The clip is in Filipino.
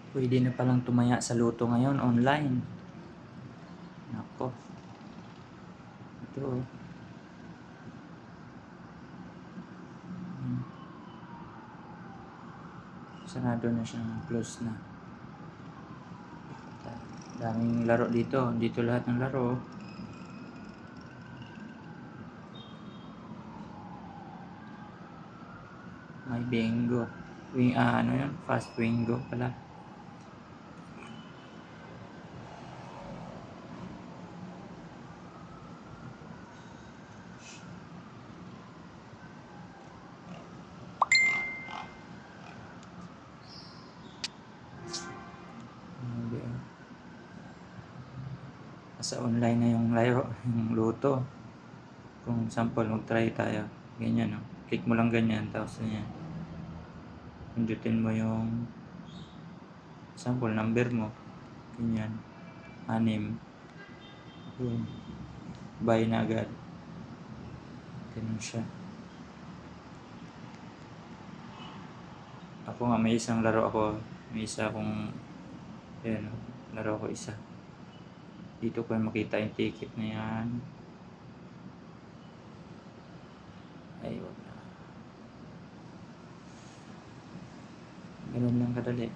Pwede na palang tumaya sa luto ngayon online. Nako. Ito. Sarado na siya. Close na. Daming laro dito. Dito lahat ng laro. May bingo. Ano yun? Fast bingo pala. Sa online na yung laro, yung luto. Kung sample, mag-try tayo. Ganyan, no? Click mo lang ganyan, tapos ganyan. Pindutin mo yung sample number mo. Ganyan. 6. Boom. Buy na agad. Ganun siya. Ako nga, may isang laro ako. May isa akong, ayan, laro ako isa. Dito ko makita yung ticket na yan. Ay, wag na. Ganun lang kadali.